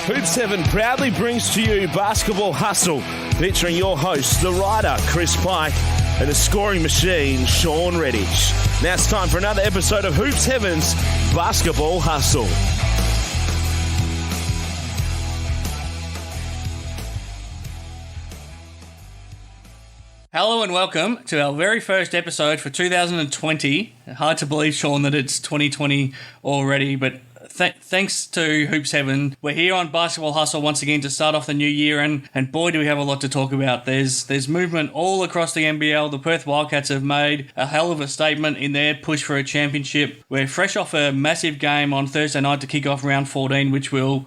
Hoop 7 proudly brings to you Basketball Hustle, featuring your hosts, the writer, Chris Pike, and the scoring machine, Shawn Redhage. Now it's time for another episode of Hoop 7's Basketball Hustle. Hello and welcome to our very first episode for 2020. Hard to believe, Shawn, that it's 2020 already, but thanks to Hoop 7, we're here on Basketball Hustle once again to start off the new year, and boy do we have a lot to talk about. There's movement all across the NBL. The Perth Wildcats have made a hell of a statement in their push for a championship. We're fresh off a massive game on Thursday night to kick off round 15, which we'll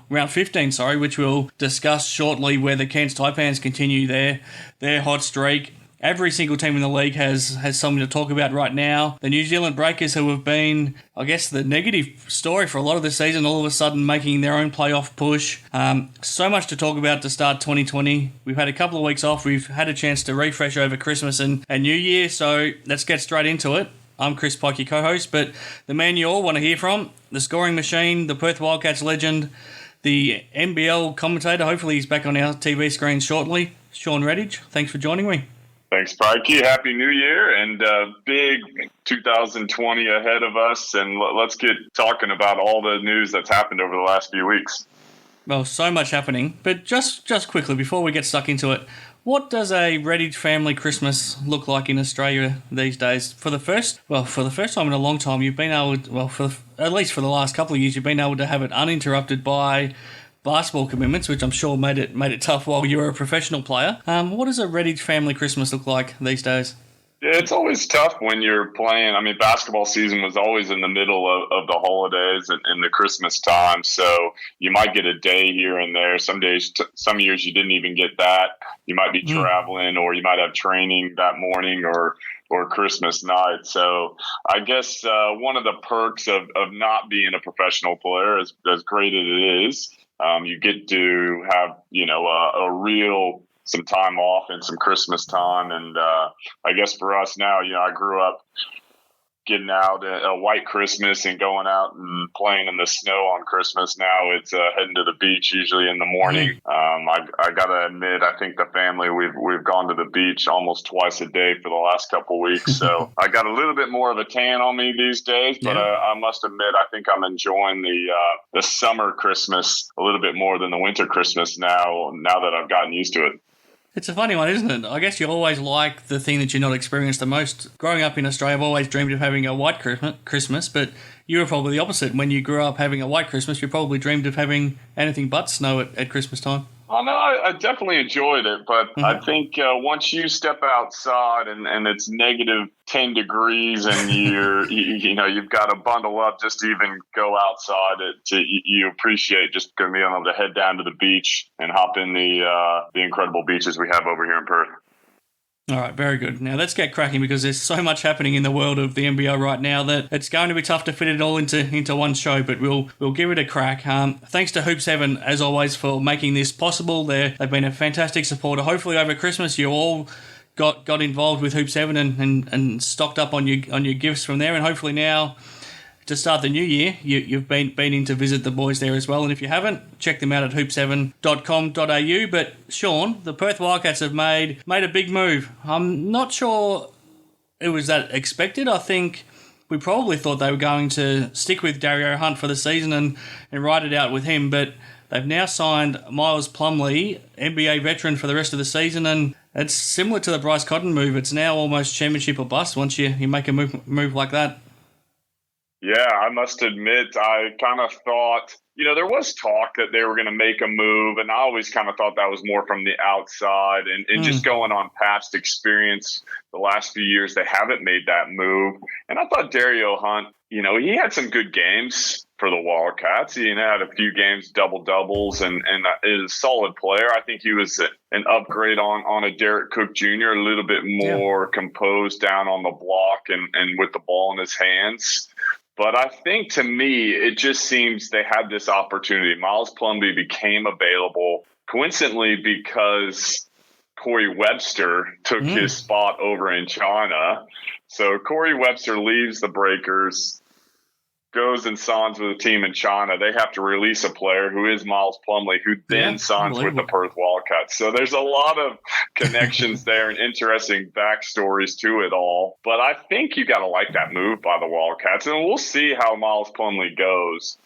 discuss shortly, where the Cairns Taipans continue their hot streak. Every single team in the league has something to talk about right now. The New Zealand Breakers, who have been, I guess, the negative story for a lot of the season, all of a sudden making their own playoff push. So much to talk about to start 2020. We've had a couple of weeks off. We've had a chance to refresh over Christmas and New Year, so let's get straight into it. I'm Chris Pike, your co-host, but the man you all want to hear from, the scoring machine, the Perth Wildcats legend, the NBL commentator, hopefully he's back on our TV screen shortly, Shawn Redhage. Thanks for joining me. Thanks, Pikey. Happy New Year and big 2020 ahead of us. And let's get talking about all the news that's happened over the last few weeks. Well, so much happening. But just quickly, before we get stuck into it, what does a Redhage family Christmas look like in Australia these days? For the first time in a long time, you've been able to, at least for the last couple of years, you've been able to have it uninterrupted by basketball commitments, which I'm sure made it tough while you were a professional player. What does a Redhage family Christmas look like these days? Yeah, it's always tough when you're playing. I mean, basketball season was always in the middle of the holidays and the Christmas time, so you might get a day here and there. Some days, some years you didn't even get that. You might be traveling, or you might have training that morning or Christmas night. So I guess one of the perks of not being a professional player, as great as it is, you get to have, some time off and some Christmas time. And I guess for us now, I grew up getting out a white Christmas and going out and playing in the snow on Christmas. Now it's heading to the beach usually in the morning. I gotta admit, I think the family, we've gone to the beach almost twice a day for the last couple of weeks. So I got a little bit more of a tan on me these days, but I must admit, I think I'm enjoying the summer Christmas a little bit more than the winter Christmas now that I've gotten used to it. It's a funny one, isn't it? I guess you always like the thing that you're not experienced the most. Growing up in Australia, I've always dreamed of having a white Christmas, but you were probably the opposite. When you grew up having a white Christmas, you probably dreamed of having anything but snow at Christmas time. Oh, no, I definitely enjoyed it, but I think once you step outside and it's negative 10 degrees and you've got to bundle up just to even go outside, you appreciate just being able to head down to the beach and hop in the incredible beaches we have over here in Perth. All right, very good. Now let's get cracking, because there's so much happening in the world of the NBL right now that it's going to be tough to fit it all into one show, but we'll give it a crack. Thanks to Hoop 7, as always, for making this possible. They've been a fantastic supporter. Hopefully over Christmas you all got involved with Hoop 7 and stocked up on your gifts from there, and hopefully now, to start the new year, you've been in to visit the boys there as well. And if you haven't, check them out at hoop7.com.au. But Shawn, the Perth Wildcats have made a big move. I'm not sure it was that expected. I think we probably thought they were going to stick with Dario Hunt for the season and ride it out with him. But they've now signed Miles Plumlee, NBA veteran, for the rest of the season. And it's similar to the Bryce Cotton move. It's now almost championship or bust once you make a move like that. Yeah, I must admit, I kind of thought, there was talk that they were going to make a move, and I always kind of thought that was more from the outside. And just going on past experience the last few years, they haven't made that move. And I thought Dario Hunt, he had some good games for the Wildcats. He had a few games, double-doubles, and is a solid player. I think he was an upgrade on a Derek Cook Jr., a little bit more composed down on the block and with the ball in his hands. But I think, to me, it just seems they had this opportunity. Miles Plumlee became available, coincidentally, because Corey Webster took his spot over in China. So Corey Webster leaves the Breakers. goes and signs with a team in China, they have to release a player who is Miles Plumlee, who then signs with the Perth Wildcats. So there's a lot of connections there and interesting backstories to it all. But I think you got to like that move by the Wildcats, and we'll see how Miles Plumlee goes.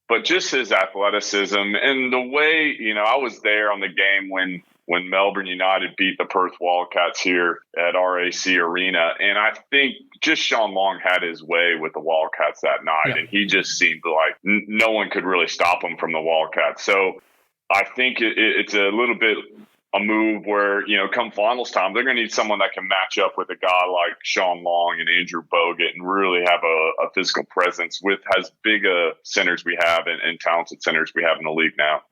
But just his athleticism and the way, I was there on the game when Melbourne United beat the Perth Wildcats here at RAC Arena. And I think just Shawn Long had his way with the Wildcats that night. Yeah. And he just seemed like no one could really stop him from the Wildcats. So I think it's a little bit a move where, come finals time, they're going to need someone that can match up with a guy like Shawn Long and Andrew Bogut and really have a physical presence with as big a centers we have and talented centers we have in the league now.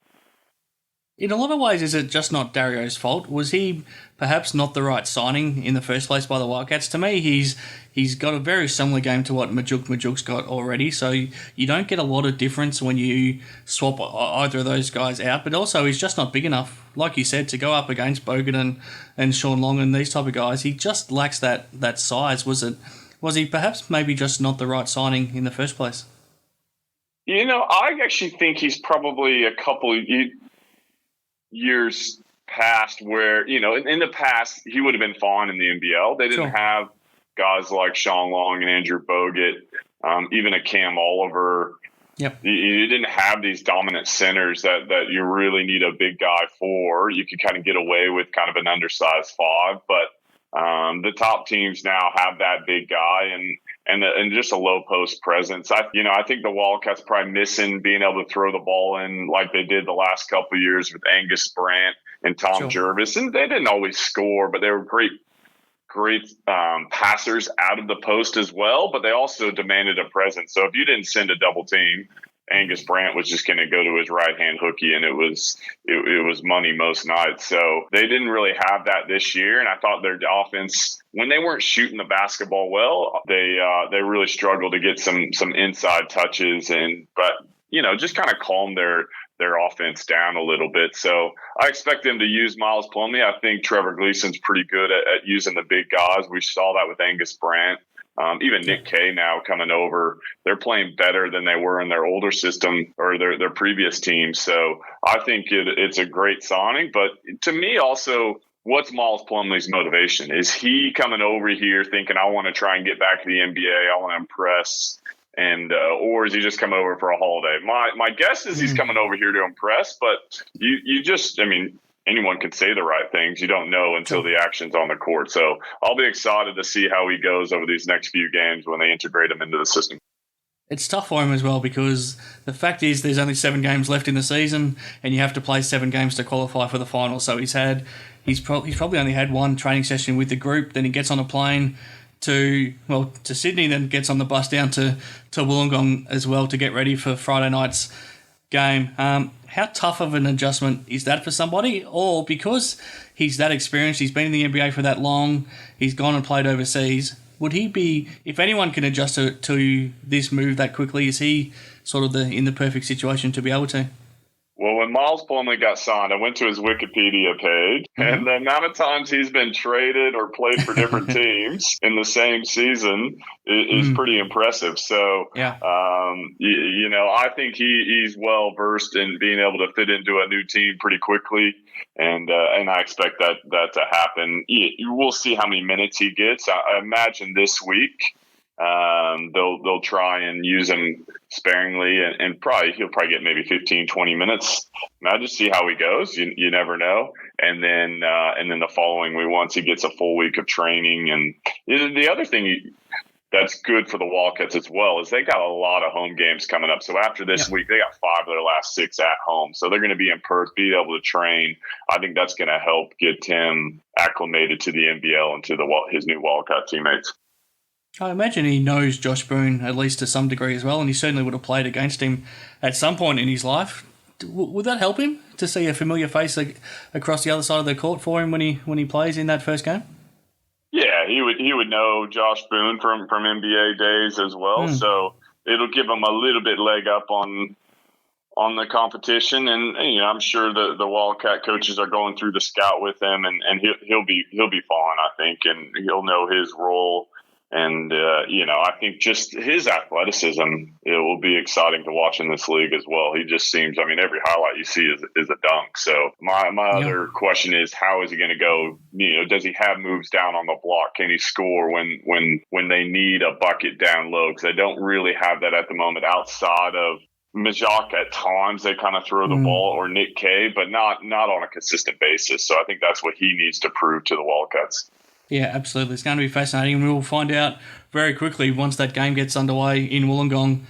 In a lot of ways, is it just not Dario's fault? Was he perhaps not the right signing in the first place by the Wildcats? To me, he's got a very similar game to what Majuk's got already, so you don't get a lot of difference when you swap either of those guys out, but also he's just not big enough, like you said, to go up against Bogut and Shawn Long and these type of guys. He just lacks that size. Was he perhaps maybe just not the right signing in the first place? I actually think he's probably a couple of years past where, in the past, he would have been fine in the NBL. They didn't have guys like Shawn Long and Andrew Bogut, even a Cam Oliver. Yep. You didn't have these dominant centers that you really need a big guy for. You could kind of get away with kind of an undersized 5, but the top teams now have that big guy and just a low post presence. I think the Wildcats probably missing being able to throw the ball in like they did the last couple of years with Angus Brandt and Tom Jervis. And they didn't always score, but they were great passers out of the post as well. But they also demanded a presence. So if you didn't send a double team, Angus Brandt was just going to go to his right-hand hooky, and it was money most nights. So they didn't really have that this year, and I thought their offense, when they weren't shooting the basketball well, they really struggled to get some inside touches, but just kind of calm their offense down a little bit. So I expect them to use Miles Plumlee. I think Trevor Gleason's pretty good at using the big guys. We saw that with Angus Brandt. Even Nick Kay now coming over, they're playing better than they were in their older system or their previous team. So I think it's a great signing. But to me also, what's Miles Plumlee's motivation? Is he coming over here thinking, I want to try and get back to the NBA, I want to impress, and or is he just come over for a holiday? My guess is he's coming over here to impress, but anyone can say the right things. You don't know until the action's on the court. So I'll be excited to see how he goes over these next few games when they integrate him into the system. It's tough for him as well because the fact is there's only 7 games left in the season and you have to play 7 games to qualify for the final. So he's probably only had one training session with the group. Then he gets on a plane to Sydney, then gets on the bus down to Wollongong as well to get ready for Friday night's game. How tough of an adjustment is that for somebody? Or because he's that experienced, he's been in the NBA for that long, he's gone and played overseas, would he be, if anyone can adjust to this move that quickly, is he sort of in the perfect situation to be able to? Well, when Miles Plumlee got signed, I went to his Wikipedia page, and the amount of times he's been traded or played for different teams in the same season is pretty impressive. So, I think he's well versed in being able to fit into a new team pretty quickly, and I expect that to happen. We'll see how many minutes he gets. I imagine this week. They'll try and use him sparingly and he'll probably get maybe 15, 20 minutes. Now just see how he goes. You never know. And then the following week, once he gets a full week of training, and the other thing that's good for the Wildcats as well is they got a lot of home games coming up. So after this week, they got 5 of their last 6 at home. So they're going to be in Perth, be able to train. I think that's going to help get him acclimated to the NBL and to his new Wildcat teammates. I imagine he knows Josh Boone at least to some degree as well, and he certainly would have played against him at some point in his life. Would that help him to see a familiar face across the other side of the court for him when he plays in that first game? Yeah, he would know Josh Boone from NBA days as well, so it'll give him a little bit leg up on the competition, and I'm sure the Wildcat coaches are going through the scout with him, and he'll be fine, I think, and he'll know his role. And, I think just his athleticism, it will be exciting to watch in this league as well. He just seems, every highlight you see is a dunk. So my other question is, how is he going to go? Does he have moves down on the block? Can he score when they need a bucket down low? Because they don't really have that at the moment outside of Majok. At times they kind of throw the ball, or Nick Kay, but not on a consistent basis. So I think that's what he needs to prove to the Wildcats. Yeah, absolutely. It's going to be fascinating, and we'll find out very quickly once that game gets underway in Wollongong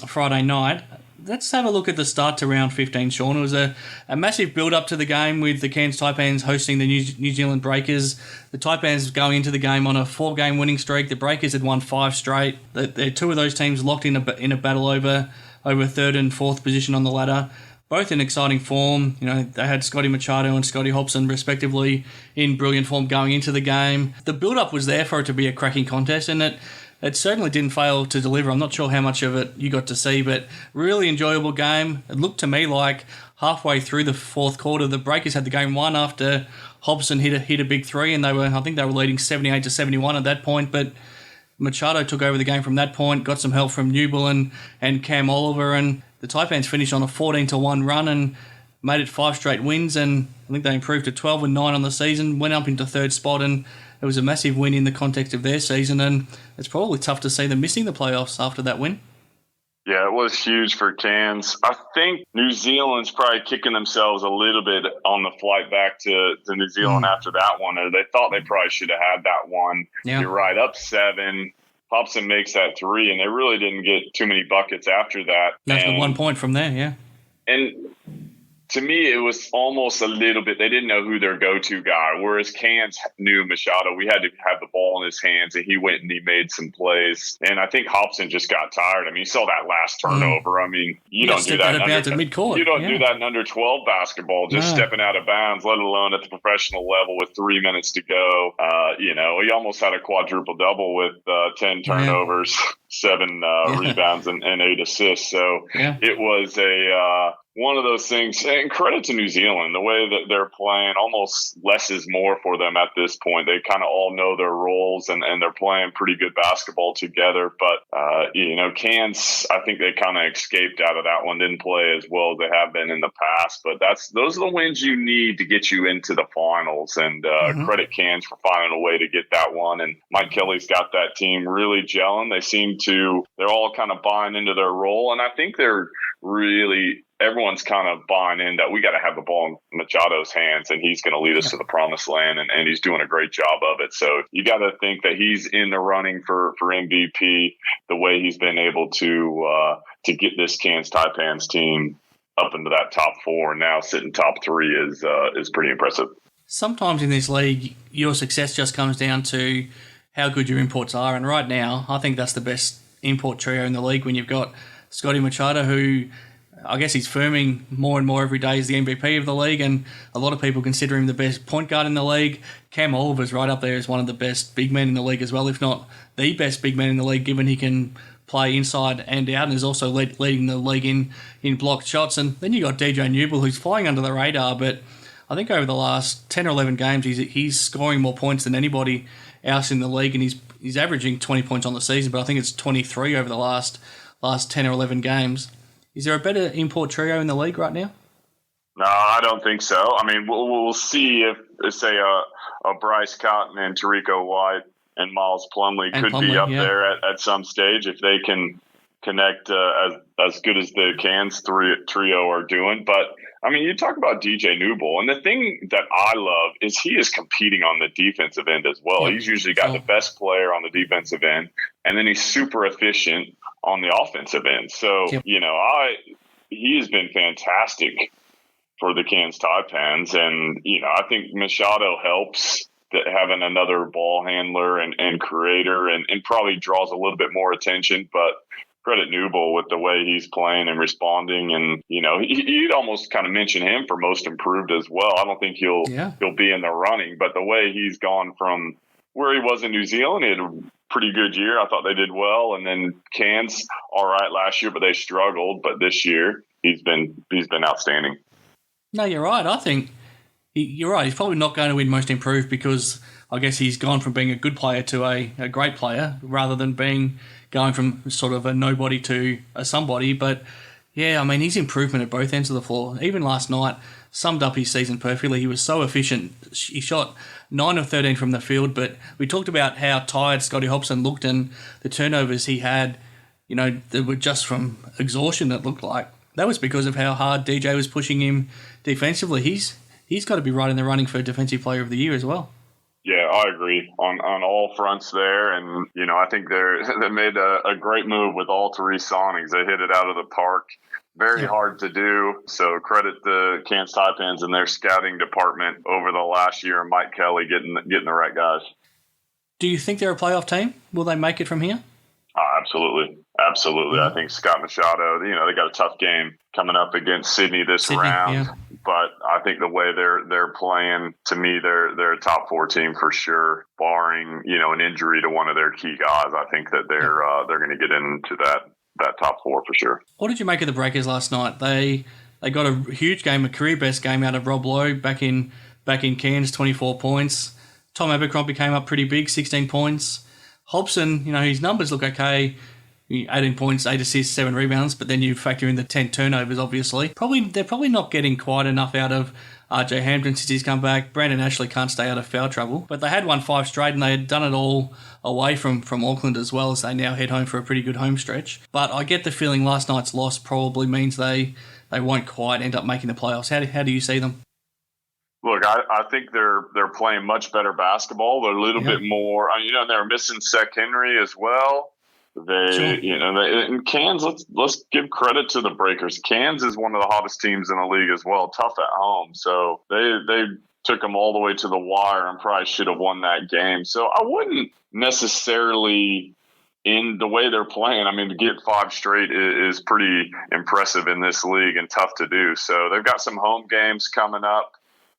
Friday night. Let's have a look at the start to round 15, Shawn. It was a massive build-up to the game with the Cairns Taipans hosting the New Zealand Breakers. The Taipans going into the game on a 4-game winning streak. The Breakers had won 5 straight. The two of those teams locked in a battle over third and fourth position on the ladder. Both in exciting form. They had Scotty Machado and Scotty Hobson respectively in brilliant form going into the game. The build-up was there for it to be a cracking contest, and it certainly didn't fail to deliver. I'm not sure how much of it you got to see, but really enjoyable game. It looked to me like halfway through the fourth quarter, the Breakers had the game won after Hobson hit a big 3, and I think they were leading 78-71 at that point, but Machado took over the game from that point, got some help from Newell and Cam Oliver, and the Taipans finished on a 14-1 run and made it 5 straight wins, and I think they improved to 12-9 on the season, went up into third spot, and it was a massive win in the context of their season, and it's probably tough to see them missing the playoffs after that win. Yeah, it was huge for Cairns. I think New Zealand's probably kicking themselves a little bit on the flight back to New Zealand after that one. They thought they probably should have had that one. Yeah. You're right, up 7. Hobson makes that 3, and they really didn't get too many buckets after that. That's the 1 point from there, yeah. And to me, it was almost a little bit, they didn't know who their go-to guy, whereas Cairns knew Machado. We had to have the ball in his hands, and he went and he made some plays. And I think Hobson just got tired. You saw that last turnover. You don't do that do that in under 12 basketball, just stepping out of bounds, let alone at the professional level with 3 minutes to go. He almost had a quadruple-double with 10 turnovers, 7 rebounds, and 8 assists. So it was one of those things, and credit to New Zealand, the way that they're playing, almost less is more for them at this point. They kind of all know their roles, and they're playing pretty good basketball together. But, Cairns, I think they kind of escaped out of that one, didn't play as well as they have been in the past. But those are the wins you need to get you into the finals, and credit Cairns for finding a way to get that one. And Mike Kelly's got that team really gelling. They're all kind of buying into their role, and I think everyone's kind of buying in that we got to have the ball in Machado's hands, and he's going to lead us to the promised land, and he's doing a great job of it. So you got to think that he's in the running for MVP, the way he's been able to get this Cairns Taipans team up into that top 4 and now sitting top 3 is pretty impressive. Sometimes in this league, your success just comes down to how good your imports are, and right now, I think that's the best import trio in the league when you've got Scotty Machado, who I guess he's firming more and more every day as the MVP of the league, and a lot of people consider him the best point guard in the league. Cam Oliver's right up there as one of the best big men in the league as well, if not the best big man in the league, given he can play inside and out, and is also leading the league in blocked shots. And then you got DJ Newell, who's flying under the radar, but I think over the last 10 or 11 games, he's scoring more points than anybody else in the league, and he's averaging 20 points on the season, but I think it's 23 over the last 10 or 11 games. Is there a better import trio in the league right now? No, I don't think so. We'll see if say, a Bryce Cotton and Tarico White and Miles Plumlee could be up there at some stage if they can connect as good as the Cairns trio are doing. But, you talk about DJ Newell, and the thing that I love is he is competing on the defensive end as well. Yep. He's usually got the best player on the defensive end, and then he's super efficient on the offensive end. So, he has been fantastic for the Cairns Taipans. And, I think Machado helps that having another ball handler and creator and probably draws a little bit more attention. But credit Newell with the way he's playing and responding. And, you'd almost kind of mention him for most improved as well. I don't think he'll be in the running, but the way he's gone from where he was in New Zealand, he had a pretty good year. I thought they did well. And then Cairns, all right last year, but they struggled. But this year, he's been outstanding. No, you're right. I think you're right. He's probably not going to win most improved because I guess he's gone from being a good player to a great player rather than going from sort of a nobody to a somebody. But yeah, I mean, his improvement at both ends of the floor, even last night, summed up his season perfectly. He was so efficient. He shot 9 of 13 from the field, but we talked about how tired Scotty Hobson looked and the turnovers he had, that were just from exhaustion, it looked like. That was because of how hard DJ was pushing him defensively. He's got to be right in the running for Defensive Player of the Year as well. Yeah, I agree on all fronts there. And, I think they made a great move with all three signings. They hit it out of the park. Very hard to do. So credit the Cairns Taipans and their scouting department over the last year and Mike Kelly getting the right guys. Do you think they're a playoff team? Will they make it from here? Absolutely. Absolutely. I think Scott Machado, they got a tough game coming up against Sydney this round. Yeah. But I think the way they're playing, to me, they're a top 4 team for sure, barring, an injury to one of their key guys. I think that they're going to get into that top 4 for sure. What did you make of the Breakers last night? They got a huge game, a career best game out of Rob Lowe back in Cairns, 24 points. Tom Abercrombie came up pretty big, 16 points. Hobson, his numbers look okay. 18 points, 8 assists, 7 rebounds, but then you factor in the 10 turnovers, obviously. They're probably not getting quite enough out of RJ Hampton since he's come back. Brandon Ashley can't stay out of foul trouble. But they had won 5 straight and they had done it all away from Auckland as well, as they now head home for a pretty good home stretch. But I get the feeling last night's loss probably means they won't quite end up making the playoffs. How do you see them? Look, I think they're playing much better basketball. They're a little bit more, they're missing Sek Henry as well. In Cairns, let's give credit to the Breakers. Cairns is one of the hottest teams in the league as well, tough at home. So they took them all the way to the wire and probably should have won that game. So I wouldn't necessarily, in the way they're playing, to get 5 straight is pretty impressive in this league and tough to do. So they've got some home games coming up.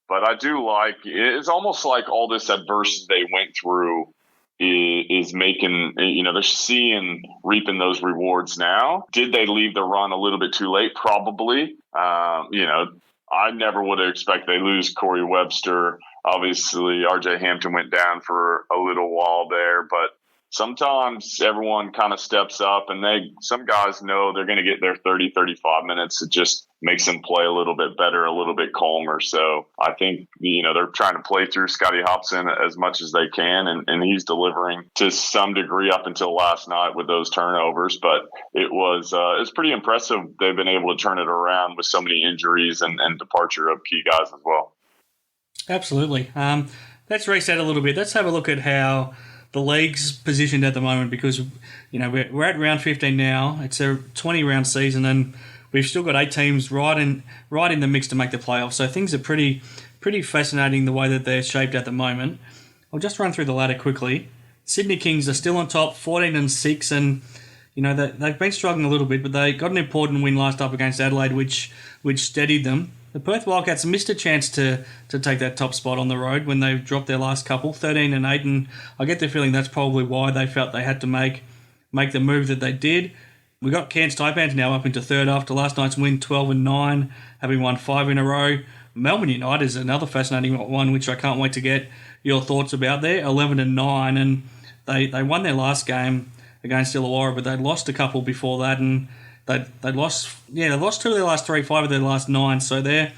But I do it's almost like all this adversity they went through is making, they're reaping those rewards now. Did they leave the run a little bit too late? Probably. I never would have expected they lose Corey Webster. Obviously, RJ Hampton went down for a little while there, but sometimes everyone kind of steps up and some guys know they're going to get their 30, 35 minutes. It just makes them play a little bit better, a little bit calmer. So I think, they're trying to play through Scotty Hobson as much as they can, and he's delivering to some degree up until last night with those turnovers. But it's pretty impressive. They've been able to turn it around with so many injuries and departure of key guys as well. Absolutely. Let's reset a little bit. Let's have a look at how the league's positioned at the moment, because we're at round 15 now. It's a 20-round season, and we've still got 8 teams right in the mix to make the playoffs. So things are pretty fascinating the way that they're shaped at the moment. I'll just run through the ladder quickly. Sydney Kings are still on top, 14-6, and they've been struggling a little bit, but they got an important win last up against Adelaide, which steadied them. The Perth Wildcats missed a chance to take that top spot on the road when they dropped their last couple, 13-8, and I get the feeling that's probably why they felt they had to make the move that they did. We got Cairns Taipans now up into third after last night's win, 12-9, having won 5 in a row. Melbourne United is another fascinating one, which I can't wait to get your thoughts about there, 11-9, and they won their last game against Illawarra, but they'd lost a couple before that, and they lost 2 of their last 3, 5 of their last 9, so they're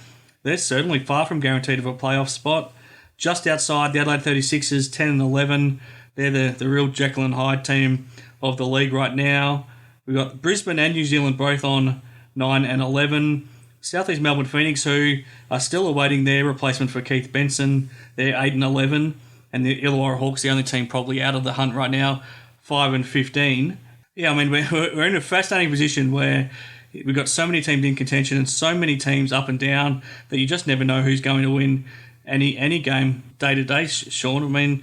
certainly far from guaranteed of a playoff spot. Just outside, the Adelaide 36ers, 10-11. They're the real Jekyll and Hyde team of the league right now. We've got Brisbane and New Zealand both on 9-11. Southeast Melbourne Phoenix, who are still awaiting their replacement for Keith Benson, they're 8-11. And the Illawarra Hawks, the only team probably out of the hunt right now, 5-15. Yeah, we're in a fascinating position where we've got so many teams in contention and so many teams up and down that you just never know who's going to win any game day to day, Shawn.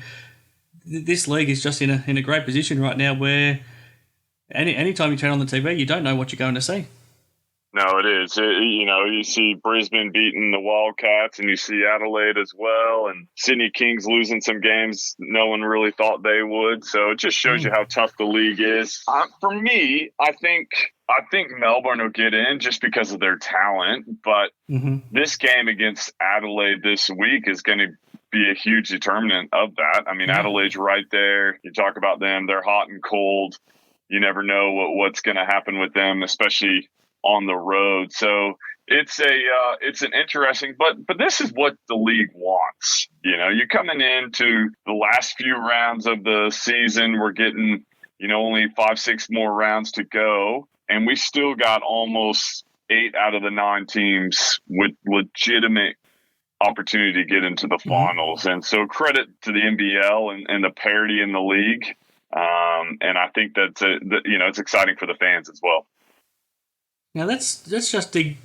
This league is just in a great position right now where any time you turn on the TV, you don't know what you're going to see. No, it is. You see Brisbane beating the Wildcats, and you see Adelaide as well, and Sydney Kings losing some games no one really thought they would. So it just shows you how tough the league is. For me, I think Melbourne will get in just because of their talent, but this game against Adelaide this week is going to be a huge determinant of that. I mean, Adelaide's right there. You talk about them; they're hot and cold. You never know what's going to happen with them, especially on the road. So it's an interesting, but this is what the league wants. You're coming into the last few rounds of the season. We're getting, only 5-6 more rounds to go, and we still got almost 8 out of the 9 teams with legitimate opportunity to get into the finals. And so credit to the NBL and the parity in the league. And I think that's it's exciting for the fans as well. Now let's just dig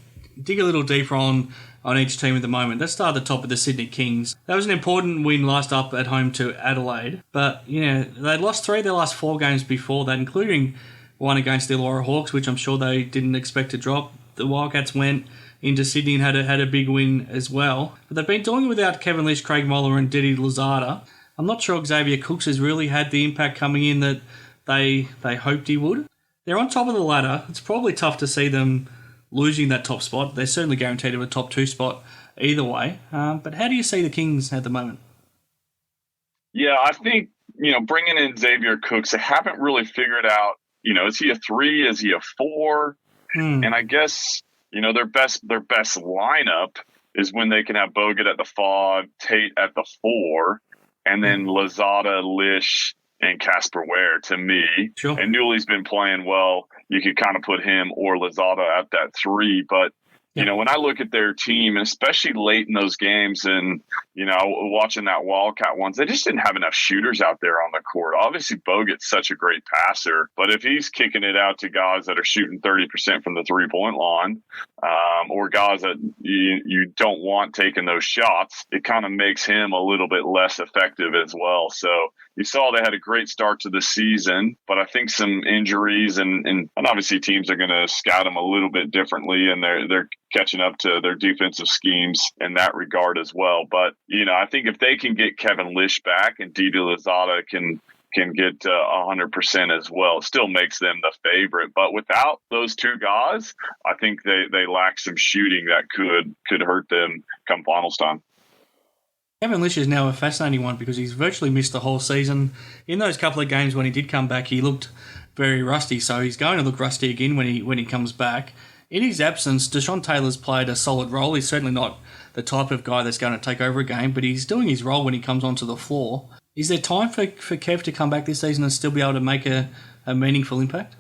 a little deeper on each team at the moment. Let's start at the top of the Sydney Kings. That was an important win last up at home to Adelaide, but they lost 3 of their last 4 games before that, including one against the Illawarra Hawks, which I'm sure they didn't expect to drop. The Wildcats went into Sydney and had a big win as well. But they've been doing it without Kevin Lish, Craig Moller and Didi Lozada. I'm not sure Xavier Cooks has really had the impact coming in that they hoped he would. They're on top of the ladder. It's probably tough to see them losing that top spot. They're certainly guaranteed of a top 2 spot either way. But how do you see the Kings at the moment? Yeah, I think, bringing in Xavier Cooks, they haven't really figured out, is he a 3? Is he a 4? And I guess, their best lineup is when they can have Bogut at the 5, Tate at the 4, and then Lozada, Lish, and Casper Ware to me. Sure. And Newley's been playing well. You could kind of put him or Lozada at that 3. But, when I look at their team, and especially late in those games and, watching that Wildcat ones, they just didn't have enough shooters out there on the court. Obviously, Bogut's such a great passer, but if he's kicking it out to guys that are shooting 30% from the 3-point line, or guys that you don't want taking those shots, it kind of makes him a little bit less effective as well. So you saw they had a great start to the season, but I think some injuries and obviously teams are going to scout them a little bit differently, and they're catching up to their defensive schemes in that regard as well. But, I think if they can get Kevin Lish back and Didi Lozada can get 100% as well, it still makes them the favorite. But without those 2 guys, I think they lack some shooting that could hurt them come finals time. Kevin Lish is now a fascinating one because he's virtually missed the whole season. In those couple of games when he did come back, he looked very rusty, so he's going to look rusty again when he comes back. In his absence, Deshaun Taylor's played a solid role. He's certainly not the type of guy that's going to take over a game, but he's doing his role when he comes onto the floor. Is there time for Kev to come back this season and still be able to make a meaningful impact?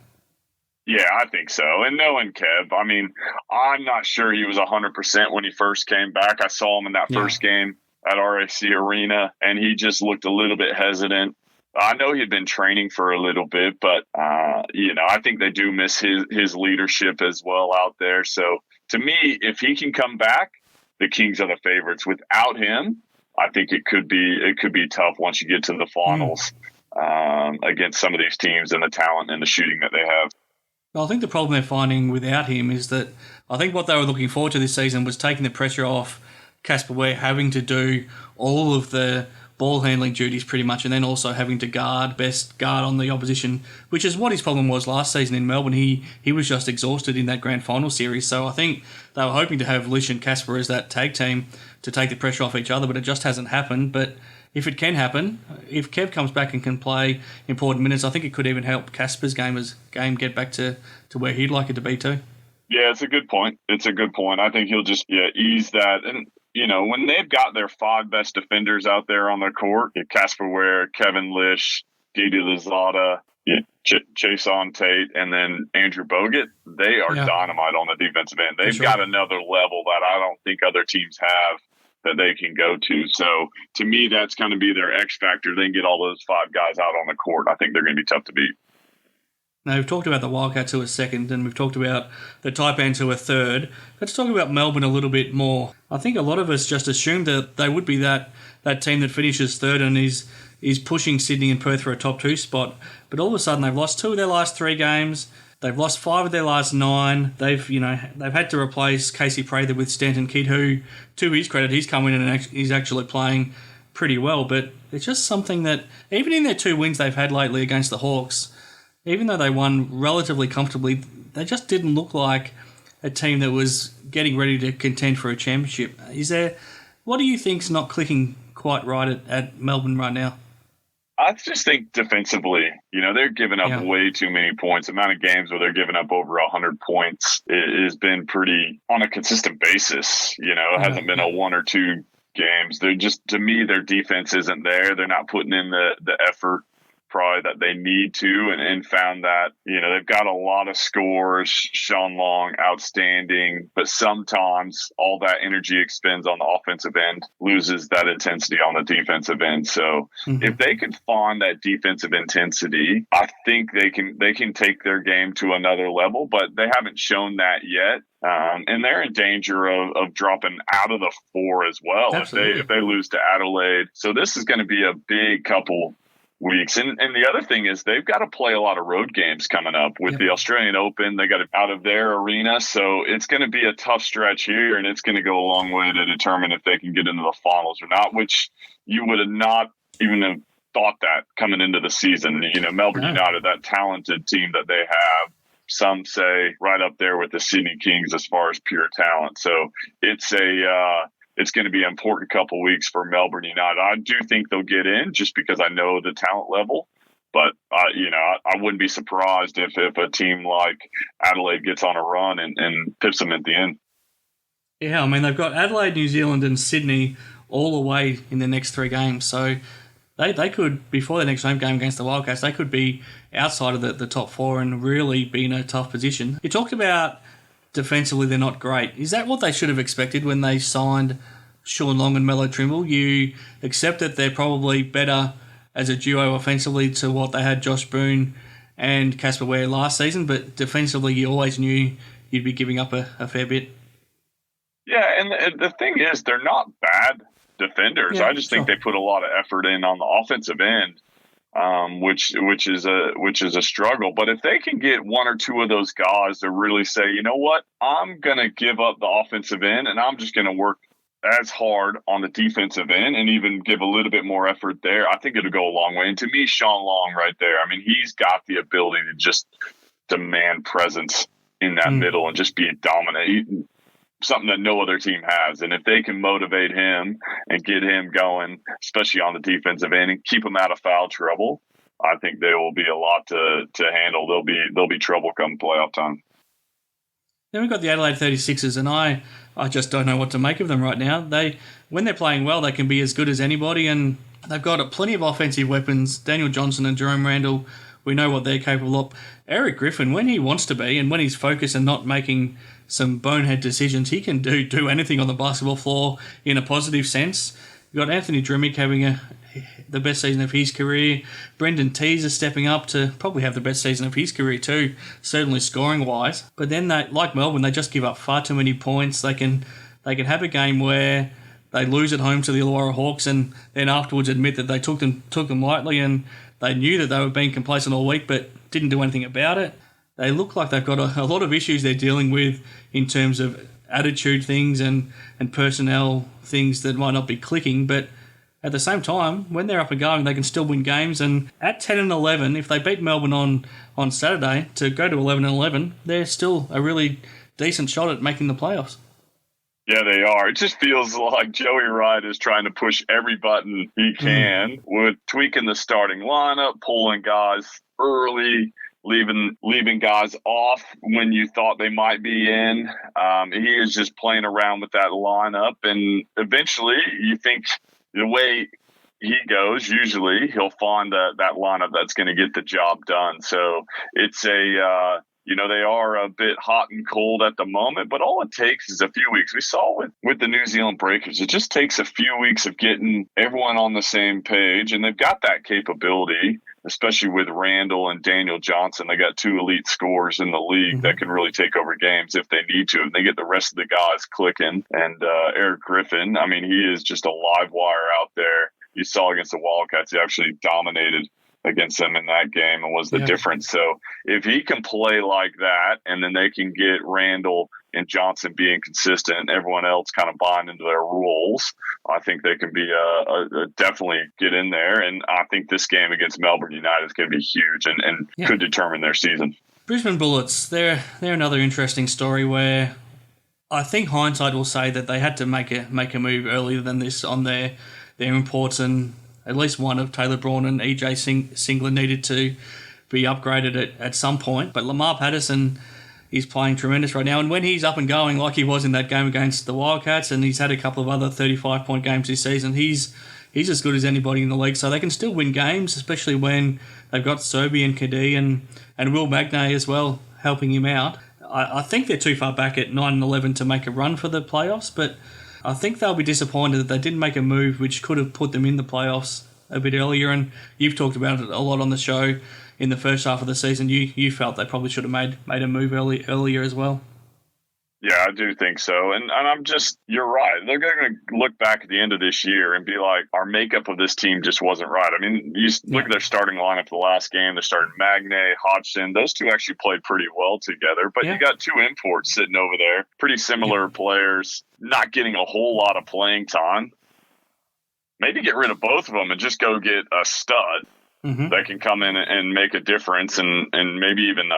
Yeah, I think so. And knowing Kev, I mean, I'm not sure he was 100% when he first came back. I saw him in that first game at RAC Arena, and he just looked a little bit hesitant. I know he'd been training for a little bit, but, I think they do miss his leadership as well out there. So to me, if he can come back, the Kings are the favorites. Without him, I think it could be tough once you get to the finals against some of these teams and the talent and the shooting that they have. Well, I think the problem they're finding without him is that I think what they were looking forward to this season was taking the pressure off Casper Ware having to do all of the ball handling duties pretty much, and then also having to guard on the opposition, which is what his problem was last season in Melbourne. He was just exhausted in that grand final series. So I think they were hoping to have Lish and Casper as that tag team to take the pressure off each other, but it just hasn't happened. But if it can happen, if Kev comes back and can play important minutes, I think it could even help Casper's game get back to where he'd like it to be too. Yeah, it's a good point. I think he'll just ease that. And when they've got their 5 best defenders out there on the court, Casper Ware, Kevin Lish, Didi Lozada, Jason Tate, and then Andrew Bogut, they are dynamite on the defensive end. They've got another level that I don't think other teams have that they can go to. So to me, that's going to be their X factor. They can get all those 5 guys out on the court. I think they're going to be tough to beat. Now, we've talked about the Wildcats who are second, and we've talked about the Taipans who are third. Let's talk about Melbourne a little bit more. I think a lot of us just assumed that they would be that team that finishes third and is pushing Sydney and Perth for a top 2 spot. But all of a sudden, they've lost 2 of their last 3 games. They've lost 5 of their last 9. They've had to replace Casey Prather with Stanton Kidd, who, to his credit, he's come in and he's actually playing pretty well. But it's just something that, even in their 2 wins they've had lately against the Hawks, even though they won relatively comfortably, they just didn't look like a team that was getting ready to contend for a championship. What do you think's not clicking quite right at Melbourne right now? I just think defensively, they're giving up way too many points. The amount of games where they're giving up over 100 points has been pretty on a consistent basis. It hasn't been a one or two games. They're just, to me, their defense isn't there. They're not putting in the effort probably that they need to, and found that they've got a lot of scores. Shawn Long, outstanding, but sometimes all that energy expends on the offensive end, loses that intensity on the defensive end. So if they can find that defensive intensity, I think they can take their game to another level, but they haven't shown that yet. And they're in danger of dropping out of the 4 as well if they lose to Adelaide. So this is going to be a big couple weeks. And the other thing is they've got to play a lot of road games coming up with the Australian Open. They got it out of their arena. So it's going to be a tough stretch here, and it's going to go a long way to determine if they can get into the finals or not, which you would have not even have thought that coming into the season. Melbourne United, that talented team that they have, some say right up there with the Sydney Kings as far as pure talent. So it's going to be an important couple of weeks for Melbourne United. I do think they'll get in just because I know the talent level. But, I wouldn't be surprised if a team like Adelaide gets on a run and pips them at the end. Yeah, I mean, they've got Adelaide, New Zealand and Sydney all away in the next 3 games. So they could, before the next home game against the Wildcats, they could be outside of the top 4 and really be in a tough position. You talked about defensively they're not great. Is that what they should have expected when they signed Shawn Long and Mello Trimble? You accept that they're probably better as a duo offensively to what they had Josh Boone and Casper Ware last season, but defensively you always knew you'd be giving up a fair bit. Yeah, and the thing is, they're not bad defenders. I just think they put a lot of effort in on the offensive end. Which is a struggle. But if they can get one or two of those guys to really say, you know what, I'm going to give up the offensive end and I'm just going to work as hard on the defensive end and even give a little bit more effort there, I think it'll go a long way. And to me, Shawn Long right there, I mean, he's got the ability to just demand presence in that middle and just be a dominant. Something that no other team has. And if they can motivate him and get him going, especially on the defensive end, and keep him out of foul trouble, I think there will be a lot to handle. There'll be trouble come playoff time. Then we've got the Adelaide 36ers, and I just don't know what to make of them right now. When they're playing well, they can be as good as anybody, and they've got plenty of offensive weapons. Daniel Johnson and Jerome Randall, we know what they're capable of. Eric Griffin, when he wants to be and when he's focused and not making some bonehead decisions, he can do anything on the basketball floor in a positive sense. You've got Anthony Drimmick having the best season of his career. Brendan Teaser stepping up to probably have the best season of his career too, certainly scoring-wise. But then, like Melbourne, they just give up far too many points. They can have a game where they lose at home to the Illawarra Hawks and then afterwards admit that they took them lightly and they knew that they were being complacent all week but didn't do anything about it. They look like they've got a lot of issues they're dealing with in terms of attitude things and personnel things that might not be clicking, but at the same time, when they're up and going, they can still win games. And at 10-11, if they beat Melbourne on Saturday to go to 11-11, they're still a really decent shot at making the playoffs. Yeah, they are. It just feels like Joey Wright is trying to push every button he can with tweaking the starting lineup, pulling guys early, leaving guys off when you thought they might be in. He is just playing around with that lineup, and eventually you think the way he goes, usually he'll find that lineup that's going to get the job done. So it's they are a bit hot and cold at the moment, but all it takes is a few weeks. We saw with the New Zealand Breakers, it just takes a few weeks of getting everyone on the same page, and they've got that capability, especially with Randall and Daniel Johnson. They got 2 elite scorers in the league that can really take over games if they need to, and they get the rest of the guys clicking. And Eric Griffin, I mean, he is just a live wire out there. You saw against the Wildcats, he actually dominated against them in that game and was the difference. So if he can play like that, and then they can get Randall and Johnson being consistent and everyone else kind of buying into their rules, I think they can be definitely get in there. And I think this game against Melbourne United is going to be huge and could determine their season. Brisbane Bullets, they're another interesting story where I think hindsight will say that they had to make a move earlier than this on their their imports, and at least one of Taylor Braun and EJ Singler needed to be upgraded at some point. But Lamar Patterson is playing tremendous right now, and when he's up and going like he was in that game against the Wildcats, and he's had a couple of other 35-point games this season, he's as good as anybody in the league. So they can still win games, especially when they've got Serby and Kadee and Will Magnay as well helping him out. I think they're too far back at 9-11 to make a run for the playoffs, but I think they'll be disappointed that they didn't make a move which could have put them in the playoffs a bit earlier. And you've talked about it a lot on the show in the first half of the season. You felt they probably should have made a move earlier as well. Yeah, I do think so. And you're right. They're going to look back at the end of this year and be like, our makeup of this team just wasn't right. I mean, you look at their starting lineup for the last game. They're starting Magnay, Hodgson. Those two actually played pretty well together. But you got two imports sitting over there, pretty similar players, not getting a whole lot of playing time. Maybe get rid of both of them and just go get a stud that can come in and make a difference, and maybe even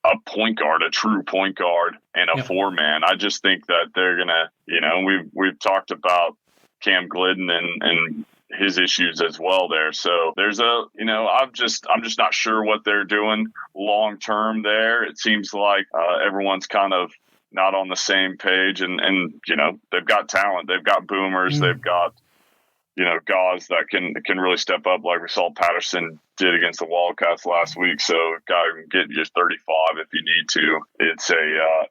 a point guard, a true point guard, and a four-man. I just think that they're going to, we've talked about Cam Glidden and his issues as well there. So there's I'm just not sure what they're doing long-term there. It seems like everyone's kind of not on the same page, and they've got talent. They've got boomers. They've got, guys that can really step up, like we saw Patterson did against the Wildcats last week. So guy can get you 35 if you need to.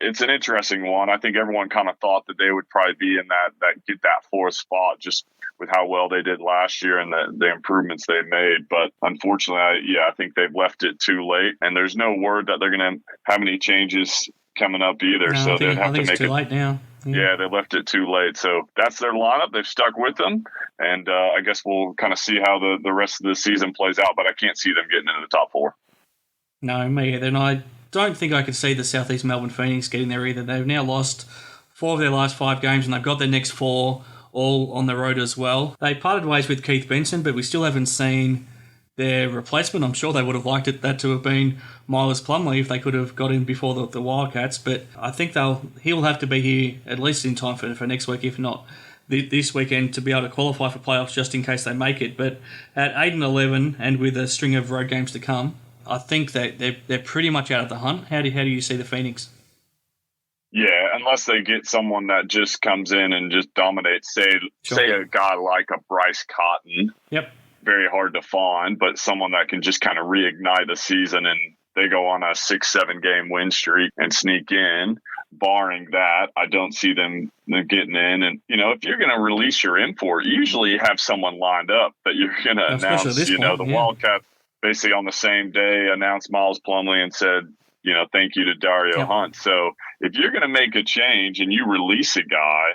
It's an interesting one. I think everyone kind of thought that they would probably be in that fourth spot just with how well they did last year and the improvements they made. But unfortunately, I think they've left it too late, and there's no word that they're going to have any changes coming up either. No, so they'd have to make it's too late now. Yeah, they left it too late. So that's their lineup. They've stuck with them. And I guess we'll kind of see how the rest of the season plays out, but I can't see them getting into the top four. No, me either. And I don't think I could see the Southeast Melbourne Phoenix getting there either. They've now lost 4 of their last 5 games, and they've got their next 4 all on the road as well. They parted ways with Keith Benson, but we still haven't seen their replacement. I'm sure they would have liked that to have been Miles Plumlee if they could have got in before the Wildcats, but I think he'll have to be here at least in time for next week, if not this weekend, to be able to qualify for playoffs just in case they make it. But at 8-11 and with a string of road games to come, I think that they're pretty much out of the hunt. How do you see the Phoenix? Yeah, unless they get someone that just comes in and just dominates, say a guy like a Bryce Cotton. Yep. Very hard to find, but someone that can just kind of reignite the season and they go on a 6-7 game win streak and sneak in. Barring that, I don't see them getting in. And, if you're going to release your import, you usually have someone lined up that you're going to announce. The Wildcats basically on the same day announced Miles Plumlee and said, thank you to Dario Hunt. So if you're going to make a change and you release a guy,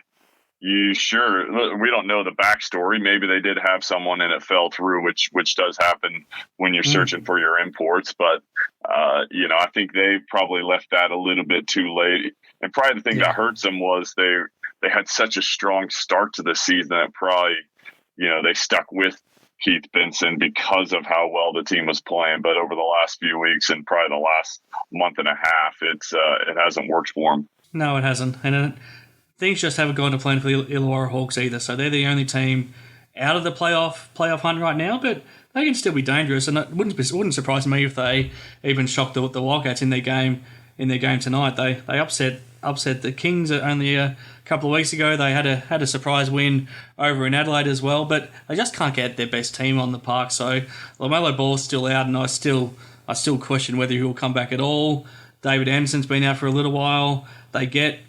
we don't know the backstory. Maybe they did have someone and it fell through, which does happen when you're searching for your imports. But, I think they probably left that a little bit too late. And probably the thing that hurts them was they had such a strong start to the season that probably, they stuck with Keith Benson because of how well the team was playing. But over the last few weeks and probably the last month and a half, it hasn't worked for them. No, it hasn't. And things just haven't gone to plan for the Illawarra Hawks either. So they're the only team out of the playoff hunt right now, but they can still be dangerous. And it wouldn't surprise me if they even shocked the Wildcats in their game tonight. They upset the Kings only a couple of weeks ago. They had a surprise win over in Adelaide as well, but they just can't get their best team on the park. So LaMelo Ball's still out, and I still question whether he'll come back at all. David Anderson's been out for a little while. They get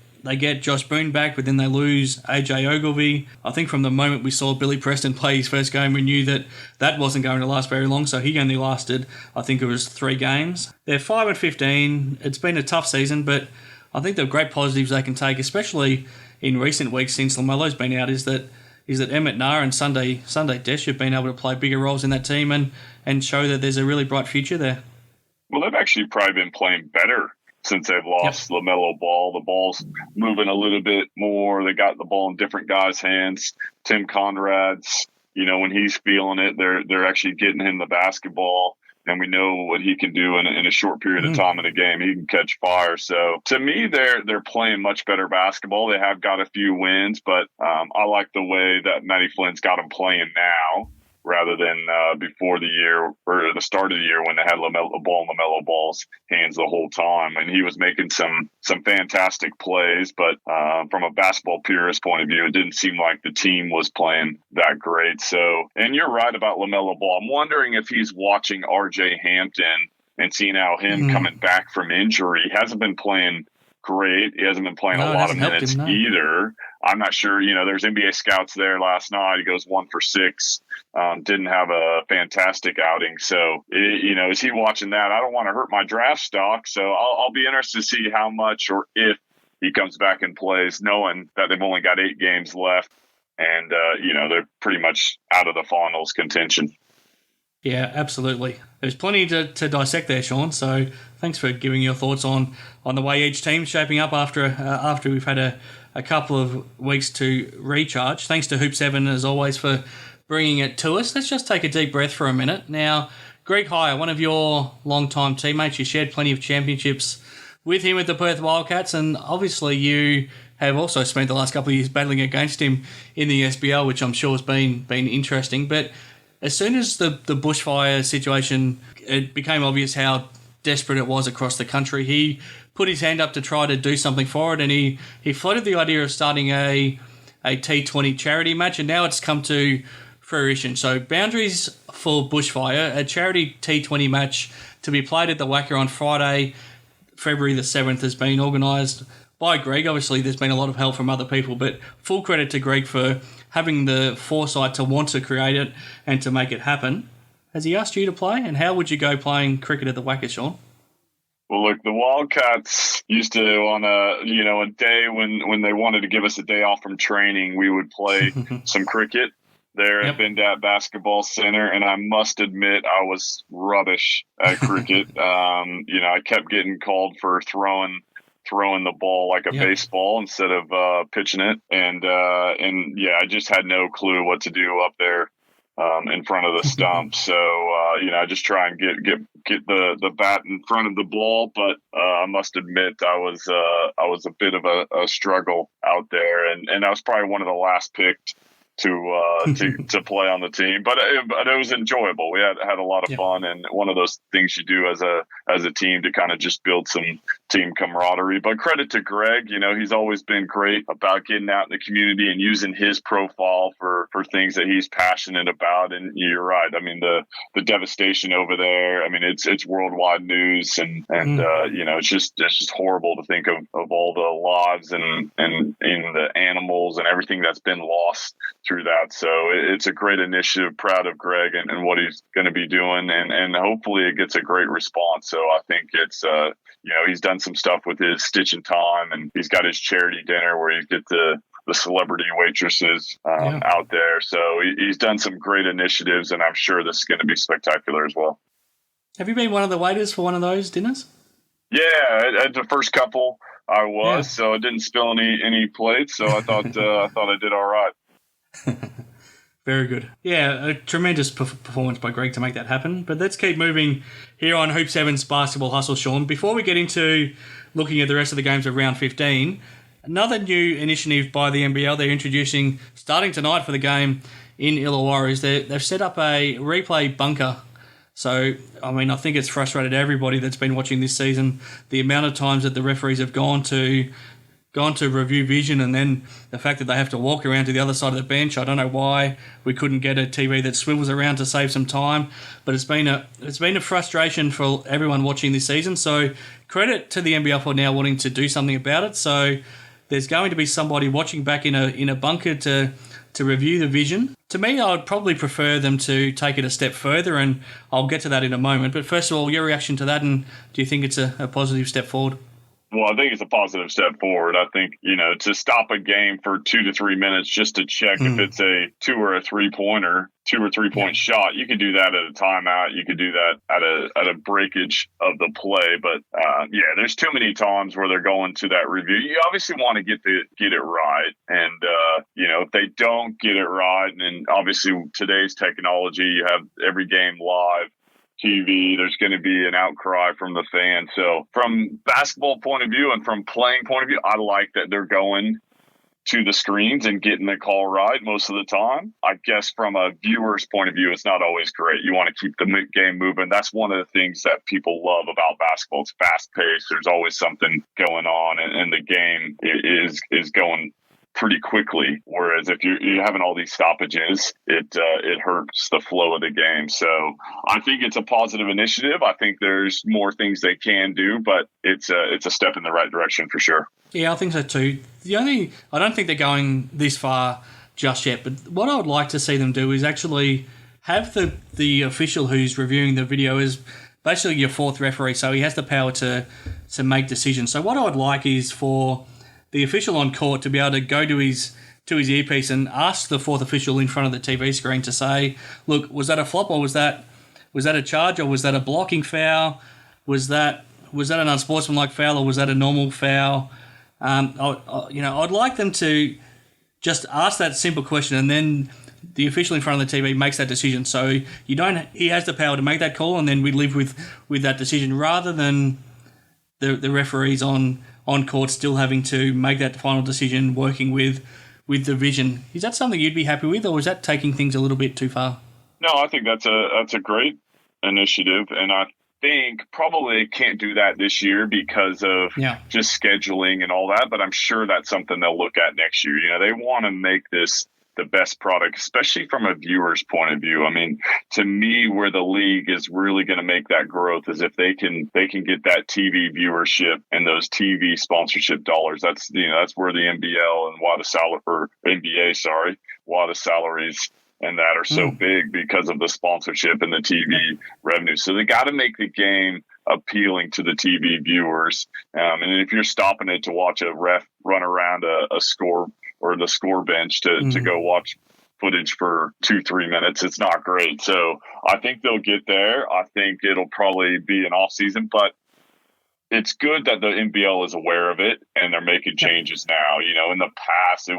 Josh Boone back, but then they lose AJ Ogilvy. I think from the moment we saw Billy Preston play his first game, we knew that wasn't going to last very long, so he only lasted, I think it was 3 games. They're 5-15. It's been a tough season, but I think the great positives they can take, especially in recent weeks since LaMelo's been out, is that Emmett Nair and Sunday Desh have been able to play bigger roles in that team and show that there's a really bright future there. Well, they've actually probably been playing better since they've lost LaMelo Ball. The ball's moving a little bit more. They got the ball in different guys' hands. Tim Conrad's, when he's feeling it, they're actually getting him the basketball. and we know what he can do in a short period of time in a game. He can catch fire. So to me, they're playing much better basketball. They have got a few wins, but I like the way that Matty Flynn's got them playing now, rather than before the year or the start of the year when they had LaMelo Ball's hands the whole time. And he was making some fantastic plays, but from a basketball purist point of view, it didn't seem like the team was playing that great. So, and you're right about LaMelo Ball. I'm wondering if he's watching RJ Hampton and seeing how him coming back from injury. He hasn't been playing great. He hasn't been playing a lot of minutes either. I'm not sure. There's NBA scouts there last night. He goes 1 for 6. Didn't have a fantastic outing. So, is he watching that? I don't want to hurt my draft stock. So I'll be interested to see how much or if he comes back and plays, knowing that they've only got 8 games left and, they're pretty much out of the finals contention. Yeah, absolutely. There's plenty to dissect there, Shawn. So thanks for giving your thoughts on the way each team's shaping up after we've had a couple of weeks to recharge. Thanks to Hoop 7, as always, for bringing it to us. Let's just take a deep breath for a minute. Now, Greg Hire, one of your long-time teammates, you shared plenty of championships with him at the Perth Wildcats, and obviously you have also spent the last couple of years battling against him in the SBL, which I'm sure has been interesting. But as soon as the bushfire situation, it became obvious how desperate it was across the country, he put his hand up to try to do something for it, and he floated the idea of starting a T20 charity match, and now it's come to fruition. So Boundaries for Bushfire, a charity T20 match to be played at the Wacker on Friday, February the 7th, has been organised by Greg. Obviously, there's been a lot of help from other people, but full credit to Greg for having the foresight to want to create it and to make it happen. Has he asked you to play? And how would you go playing cricket at the Wacker, Shawn? Well, look, the Wildcats used to, on a day when they wanted to give us a day off from training, we would play some cricket there at Bendat Basketball Center, and I must admit I was rubbish at cricket. I kept getting called for throwing the ball like a baseball instead of pitching it, and I just had no clue what to do up there in front of the stump. So I just try and get the bat in front of the ball, but I must admit I was a bit of a struggle out there, and I was probably one of the last picked to play on the team, but it was enjoyable. We had a lot of fun, and one of those things you do as a team to kind of just build some team camaraderie. But credit to Greg, he's always been great about getting out in the community and using his profile for things that he's passionate about. And you're right. I mean, the devastation over there, I mean, it's worldwide news, and it's just horrible to think of all the lives and the animals and everything that's been lost through that. So it's a great initiative. Proud of Greg and what he's going to be doing, and hopefully it gets a great response. So I think it's he's done some stuff with his Stitch in Time, and he's got his charity dinner where you get the celebrity waitresses out there. So he's done some great initiatives, and I'm sure this is going to be spectacular as well. Have you been one of the waiters for one of those dinners? Yeah, at the first couple I was, so I didn't spill any plates. So I thought I did all right. Very good. Yeah, a tremendous performance by Greg to make that happen. But let's keep moving here on Hoop 7's Basketball Hustle, Shawn. Before we get into looking at the rest of the games of round 15, another new initiative by the NBL they're introducing starting tonight for the game in Illawarra is they've set up a replay bunker. So, I mean, I think it's frustrated everybody that's been watching this season, the amount of times that the referees have gone to review vision, and then the fact that they have to walk around to the other side of the bench. I don't know why we couldn't get a TV that swivels around to save some time, but it's been a frustration for everyone watching this season. So credit to the NBL for now wanting to do something about it. So there's going to be somebody watching back in a bunker to review the vision. To me, I would probably prefer them to take it a step further, and I'll get to that in a moment. But first of all, your reaction to that, and do you think it's a positive step forward? Well, I think it's a positive step forward. I think, to stop a game for 2 to 3 minutes just to check if it's a 2 or 3 point shot, you could do that at a timeout. You could do that at a breakage of the play. But there's too many times where they're going to that review. You obviously want to get it right. And, if they don't get it right, and obviously today's technology, you have every game live. TV. There's going to be an outcry from the fans. So from basketball point of view and from playing point of view, I like that they're going to the screens and getting the call right most of the time. I guess from a viewer's point of view, it's not always great. You want to keep the game moving. That's one of the things that people love about basketball. It's fast-paced. There's always something going on, and the game is going pretty quickly. Whereas if you're having all these stoppages, it hurts the flow of the game. So I think it's a positive initiative. I think there's more things they can do, but it's a step in the right direction for sure. Yeah, I think so too. I don't think they're going this far just yet, but what I would like to see them do is actually have the official who's reviewing the video is basically your fourth referee, so he has the power to make decisions. So what I would like is for the official on court to be able to go to his earpiece and ask the fourth official in front of the TV screen to say, look, was that a flop, or was that a charge, or was that a blocking foul? Was that an unsportsmanlike foul, or was that a normal foul? I'd like them to just ask that simple question, and then the official in front of the TV makes that decision. So he has the power to make that call, and then we live with that decision, rather than the referees on court still having to make that final decision, working with the vision. Is that something you'd be happy with, or is that taking things a little bit too far? No, I think that's a great initiative, and I think probably can't do that this year because of just scheduling and all that, but I'm sure that's something they'll look at next year. They want to make this the best product, especially from a viewer's point of view. I mean, to me, where the league is really going to make that growth is if they can get that TV viewership and those TV sponsorship dollars. That's where the NBL and why the salaries and that are so big because of the sponsorship and the TV revenue. So they got to make the game appealing to the TV viewers. And if you're stopping it to watch a ref run around a score or the score bench to go watch footage for 2-3 minutes, it's not great. So I think they'll get there. I think it'll probably be an off season, but it's good that the NBL is aware of it and they're making changes now. In the past,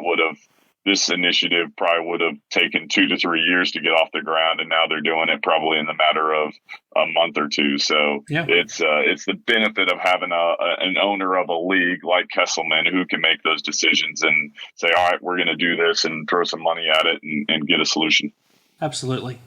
this initiative probably would have taken 2 to 3 years to get off the ground, and now they're doing it probably in the matter of a month or two. So it's the benefit of having an owner of a league like Kesselman who can make those decisions and say, all right, we're going to do this and throw some money at it and get a solution. Absolutely.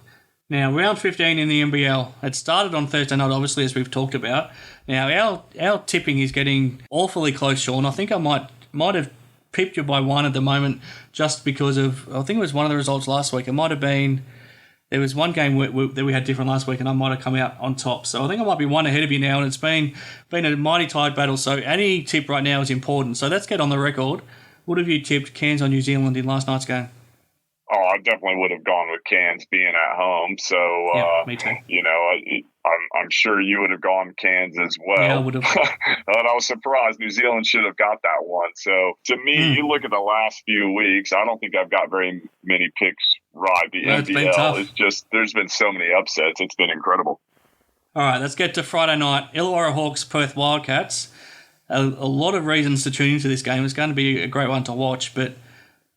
Now, round 15 in the NBL. It started on Thursday night, obviously, as we've talked about. Now, our tipping is getting awfully close, Shawn. I think I might have pipped you by one at the moment just because of, I think it was one of the results last week. It might have been, there was one game that we had different last week and I might have come out on top. So I think I might be one ahead of you now, and it's been a mighty tight battle. So any tip right now is important. So let's get on the record. What have you tipped Cairns on New Zealand in last night's game? Oh, I definitely would have gone with Cairns being at home. So, me too. I'm sure you would have gone Cairns as well. Yeah, I would have. And I was surprised New Zealand should have got that one. So, to me, you look at the last few weeks, I don't think I've got very many picks right. The NBL is just, there's been so many upsets. It's been incredible. All right, let's get to Friday night. Illawarra Hawks, Perth Wildcats. A lot of reasons to tune into this game. It's going to be a great one to watch, but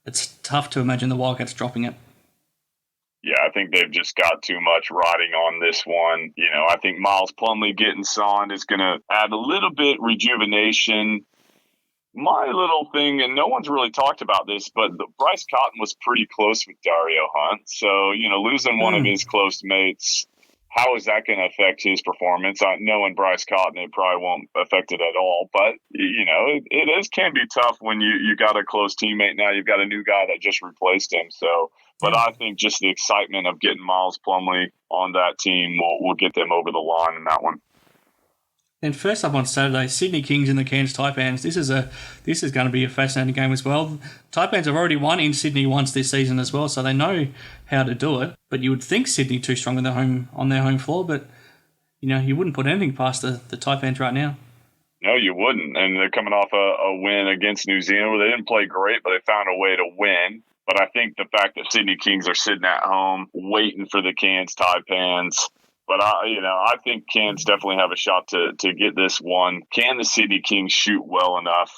it's tough to imagine the Wildcats dropping it. Yeah, I think they've just got too much riding on this one. I think Miles Plumlee getting signed is going to add a little bit rejuvenation. My little thing, and no one's really talked about this, but Bryce Cotton was pretty close with Dario Hunt. So, losing one of his close mates, how is that going to affect his performance? Knowing Bryce Cotton, it probably won't affect it at all. But, it can be tough when you got a close teammate. Now you've got a new guy that just replaced him. So, but I think just the excitement of getting Miles Plumlee on that team will get them over the line in that one. And first up on Saturday, Sydney Kings and the Cairns Taipans. This is going to be a fascinating game as well. Taipans have already won in Sydney once this season as well, so they know how to do it. But you would think Sydney too strong on their home floor, but you wouldn't put anything past the Taipans right now. No, you wouldn't. And they're coming off a win against New Zealand where they didn't play great, but they found a way to win. But I think the fact that Sydney Kings are sitting at home waiting for the Cairns Taipans. But I think Cairns definitely have a shot to get this one. Can the Sydney Kings shoot well enough,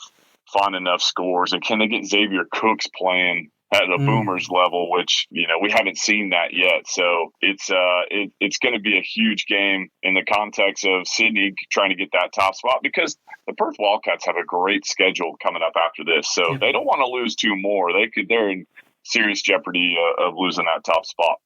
find enough scores, and can they get Xavier Cooks playing at a Boomers level, which, we haven't seen that yet. So it's going to be a huge game in the context of Sydney trying to get that top spot, because the Perth Wildcats have a great schedule coming up after this. So they don't want to lose two more. They're in serious jeopardy of losing that top spot.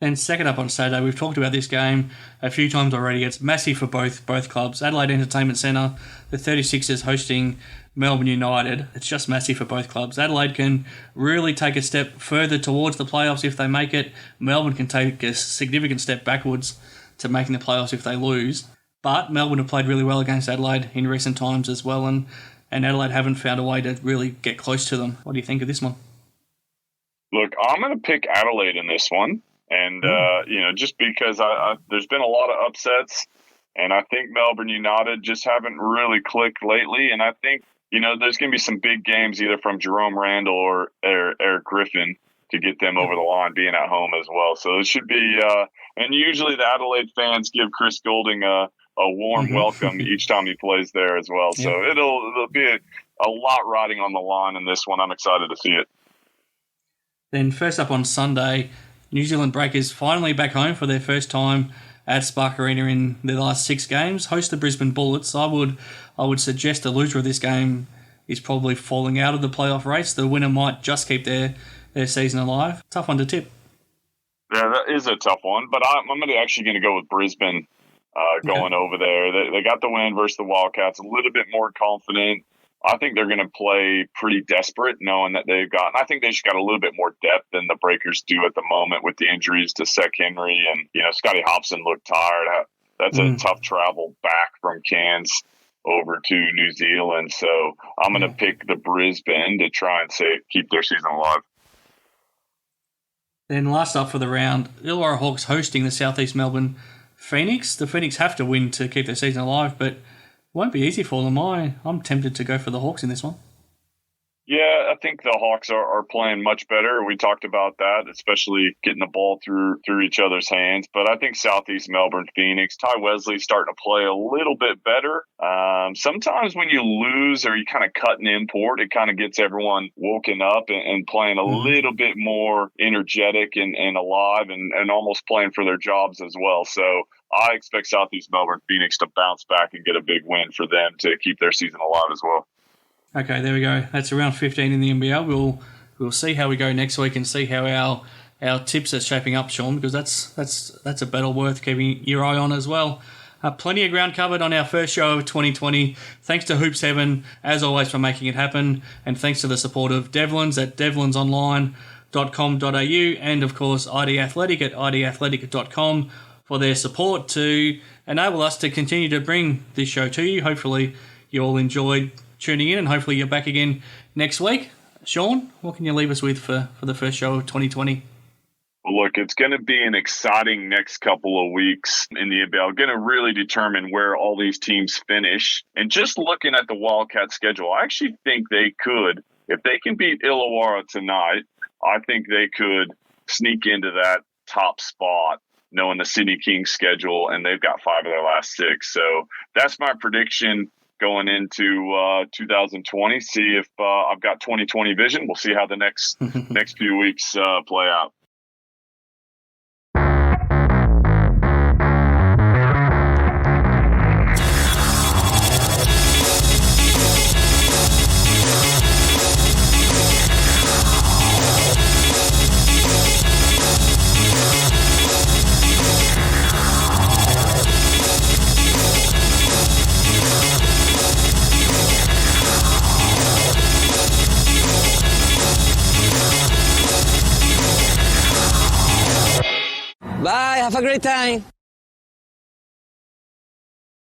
Then second up on Saturday, we've talked about this game a few times already. It's massive for both clubs. Adelaide Entertainment Centre, the 36ers hosting Melbourne United. It's just massive for both clubs. Adelaide can really take a step further towards the playoffs if they make it. Melbourne can take a significant step backwards to making the playoffs if they lose. But Melbourne have played really well against Adelaide in recent times as well, and Adelaide haven't found a way to really get close to them. What do you think of this one? Look, I'm going to pick Adelaide in this one. And, just because there's been a lot of upsets, and I think Melbourne United just haven't really clicked lately. And I think, there's going to be some big games either from Jerome Randall or Eric Griffin to get them over the line, being at home as well. So it should be and usually the Adelaide fans give Chris Goulding a warm welcome each time he plays there as well. So it'll be a lot riding on the line in this one. I'm excited to see it. Then first up on Sunday, New Zealand Breakers finally back home for their first time at Spark Arena in their last 6 games. Host the Brisbane Bullets. I would suggest the loser of this game is probably falling out of the playoff race. The winner might just keep their season alive. Tough one to tip. Yeah, that is a tough one, but I'm actually going to go with Brisbane going over there. They got the win versus the Wildcats, a little bit more confident. I think they're going to play pretty desperate, knowing that they've got. And I think they just got a little bit more depth than the Breakers do at the moment with the injuries to Sek Henry and Scotty Hobson looked tired. That's a tough travel back from Cairns over to New Zealand. So I'm going to pick the Brisbane to try and keep their season alive. Then last up for the round, Illawarra Hawks hosting the Southeast Melbourne Phoenix. The Phoenix have to win to keep their season alive, but won't be easy for them. I'm tempted to go for the Hawks in this one. Yeah, I think the Hawks are playing much better. We talked about that, especially getting the ball through each other's hands. But I think Southeast Melbourne Phoenix, Ty Wesley's starting to play a little bit better. Sometimes when you lose or you kind of cut an import, it kind of gets everyone woken up and playing a little bit more energetic and alive and almost playing for their jobs as well. So I expect Southeast Melbourne Phoenix to bounce back and get a big win for them to keep their season alive as well. Okay, there we go. That's around 15 in the NBL. We'll see how we go next week and see how our tips are shaping up, Shawn, because that's a battle worth keeping your eye on as well. Plenty of ground covered on our first show of 2020. Thanks to Hoops Heaven, as always, for making it happen, and thanks to the support of Devlins at devlinsonline.com.au and, of course, ID Athletic at idathletic.com for their support to enable us to continue to bring this show to you. Hopefully you all enjoyed tuning in, and hopefully you're back again next week. Shawn, what can you leave us with for the first show of 2020? Well, look, it's going to be an exciting next couple of weeks in the NBL. Going to really determine where all these teams finish. And just looking at the Wildcat schedule, I actually think they could, if they can beat Illawarra tonight, I think they could sneak into that top spot, knowing the Sydney Kings schedule, and they've got 5 of their last 6. So that's my prediction going into 2020. See if I've got 2020 vision. We'll see how the next few weeks play out. Bye, have a great time.